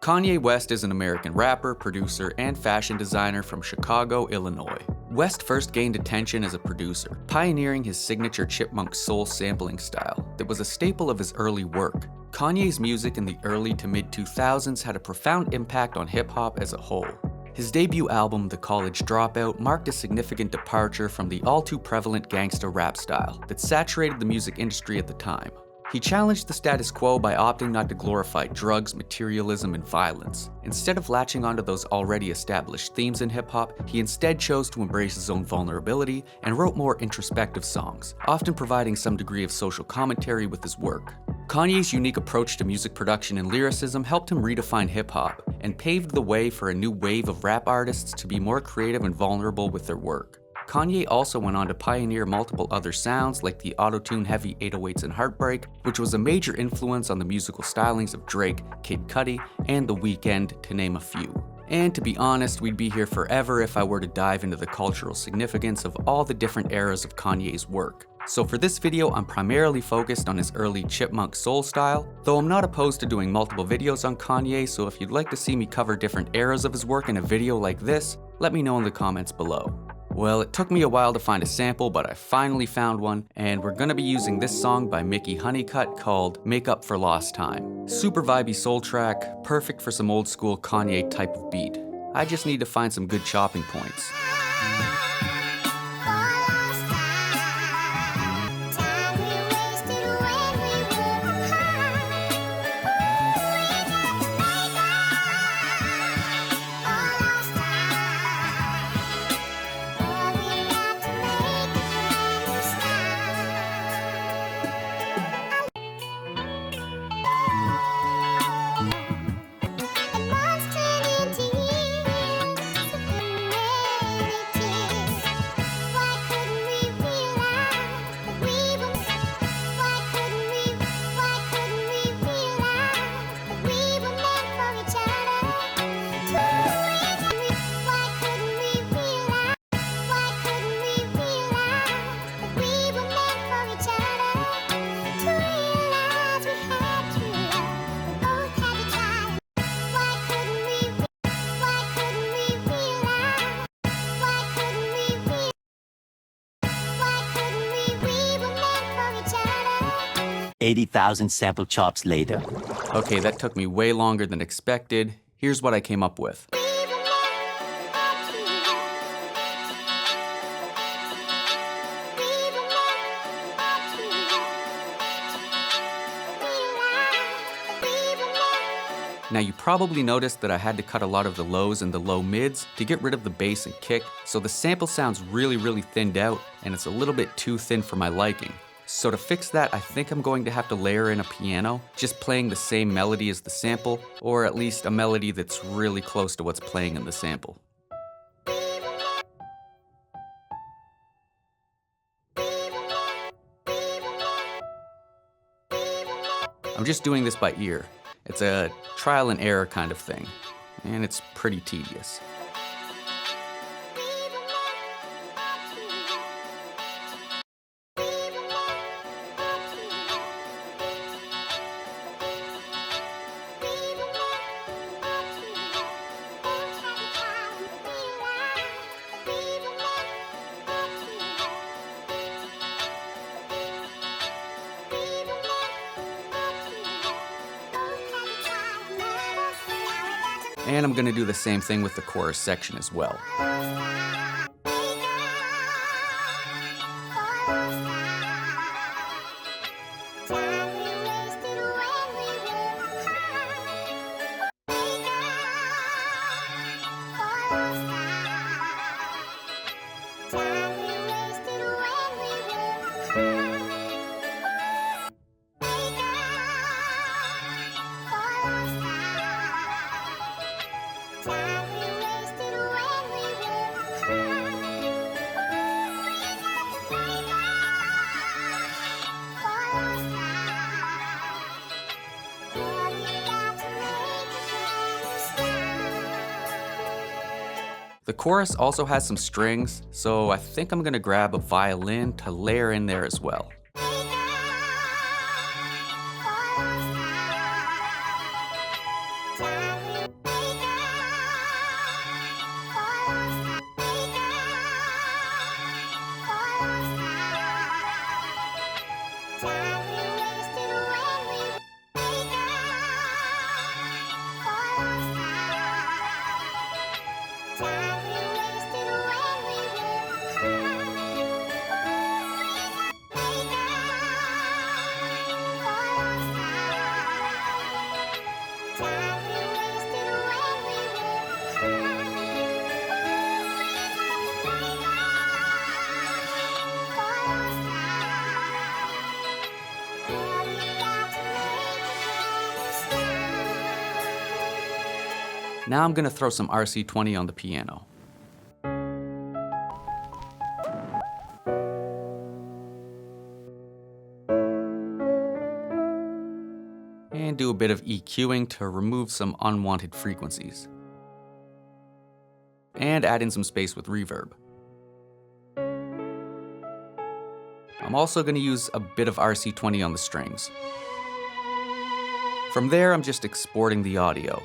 Kanye West is an American rapper, producer, and fashion designer from Chicago, Illinois. West first gained attention as a producer, pioneering his signature chipmunk soul sampling style that was a staple of his early work. Kanye's music in the early to mid-2000s had a profound impact on hip-hop as a whole. His debut album, The College Dropout, marked a significant departure from the all-too-prevalent gangsta rap style that saturated the music industry at the time. He challenged the status quo by opting not to glorify drugs, materialism, and violence. Instead of latching onto those already established themes in hip-hop, he instead chose to embrace his own vulnerability and wrote more introspective songs, often providing some degree of social commentary with his work. Kanye's unique approach to music production and lyricism helped him redefine hip-hop and paved the way for a new wave of rap artists to be more creative and vulnerable with their work. Kanye also went on to pioneer multiple other sounds like the auto-tune heavy 808s and Heartbreak, which was a major influence on the musical stylings of Drake, Kid Cudi, and The Weeknd, to name a few. And to be honest, we'd be here forever if I were to dive into the cultural significance of all the different eras of Kanye's work. So for this video, I'm primarily focused on his early chipmunk soul style, though I'm not opposed to doing multiple videos on Kanye, so if you'd like to see me cover different eras of his work in a video like this, let me know in the comments below. Well, it took me a while to find a sample, but I finally found one, and we're gonna be using this song by Mickey Honeycutt called Make Up for Lost Time. Super vibey soul track, perfect for some old school Kanye type of beat. I just need to find some good chopping points. $80,000 sample chops later. Okay, that took me way longer than expected. Here's what I came up with. Now you probably noticed that I had to cut a lot of the lows and the low mids to get rid of the bass and kick, so the sample sounds really thinned out, and it's a little bit too thin for my liking. So to fix that, I think I'm going to have to layer in a piano, just playing the same melody as the sample, or at least a melody that's really close to what's playing in the sample. I'm just doing this by ear. It's a trial and error kind of thing, and it's pretty tedious. And I'm gonna do the same thing with the chorus section as well. The chorus also has some strings, so I think I'm gonna grab a violin to layer in there as well. Now I'm gonna throw some RC20 on the piano. And do a bit of EQing to remove some unwanted frequencies. And add in some space with reverb. I'm also going to use a bit of RC20 on the strings. From there, I'm just exporting the audio.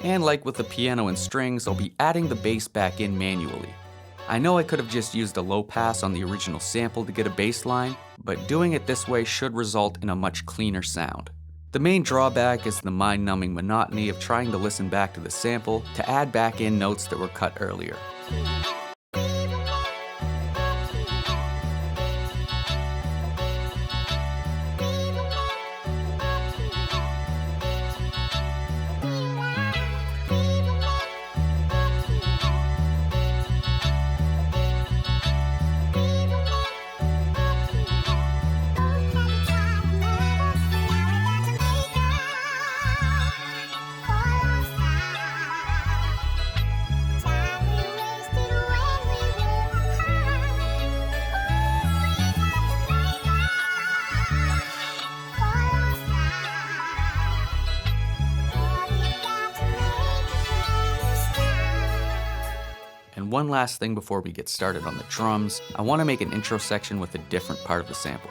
And like with the piano and strings, I'll be adding the bass back in manually. I know I could have just used a low pass on the original sample to get a bass line, but doing it this way should result in a much cleaner sound. The main drawback is the mind-numbing monotony of trying to listen back to the sample to add back in notes that were cut earlier. And one last thing before we get started on the drums, I want to make an intro section with a different part of the sample.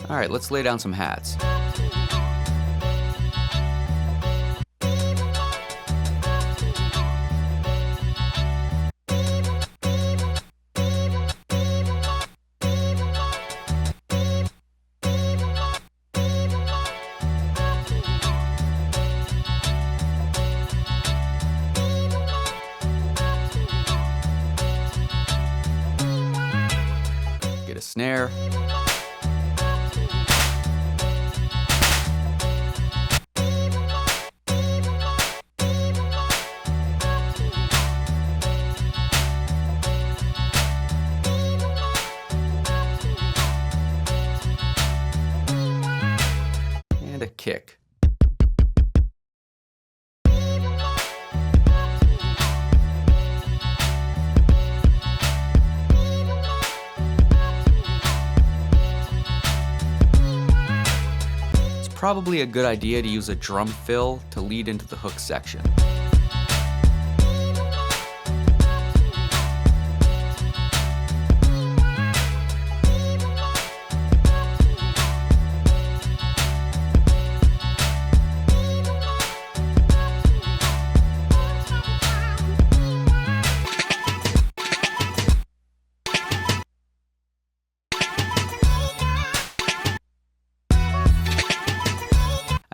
Alright, let's lay down some hats. Get a snare. A kick. It's probably a good idea to use a drum fill to lead into the hook section.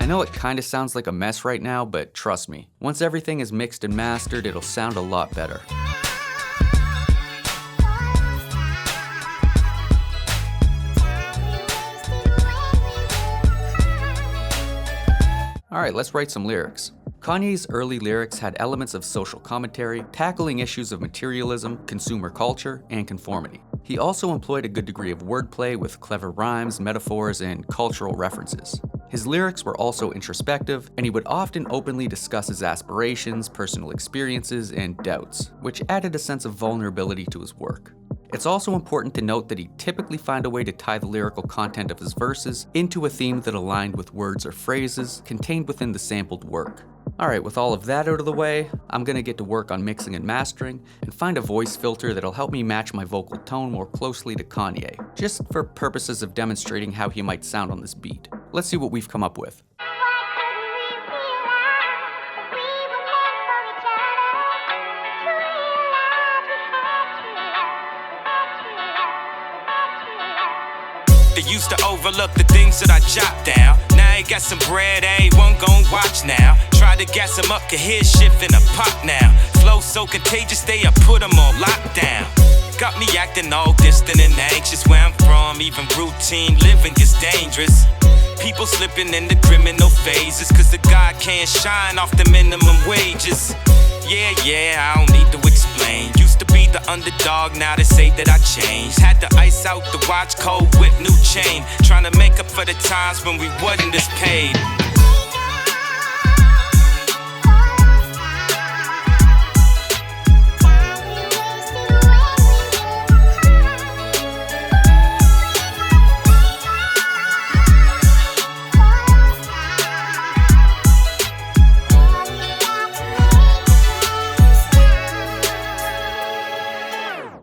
I know it kinda sounds like a mess right now, but trust me, once everything is mixed and mastered, it'll sound a lot better. Alright, let's write some lyrics. Kanye's early lyrics had elements of social commentary, tackling issues of materialism, consumer culture, and conformity. He also employed a good degree of wordplay with clever rhymes, metaphors, and cultural references. His lyrics were also introspective, and he would often openly discuss his aspirations, personal experiences, and doubts, which added a sense of vulnerability to his work. It's also important to note that he'd typically find a way to tie the lyrical content of his verses into a theme that aligned with words or phrases contained within the sampled work. Alright, with all of that out of the way, I'm gonna get to work on mixing and mastering, and find a voice filter that'll help me match my vocal tone more closely to Kanye, just for purposes of demonstrating how he might sound on this beat. Let's see what we've come up with. They used to overlook the things that I jot down. Now he got some bread, everyone gon' watch now. Try to gas him up, can hear shift in a pop now. Flow so contagious, they have put him on lockdown. Got me acting all distant and anxious. Where I'm from, even routine living is dangerous. People slipping into criminal phases, cause the God can't shine off the minimum wages. Yeah, I don't need to explain. Used to be the underdog, now they say that I changed. Had to ice out the watch, cold whip, new chain. Trying to make up for the times when we wasn't as paid.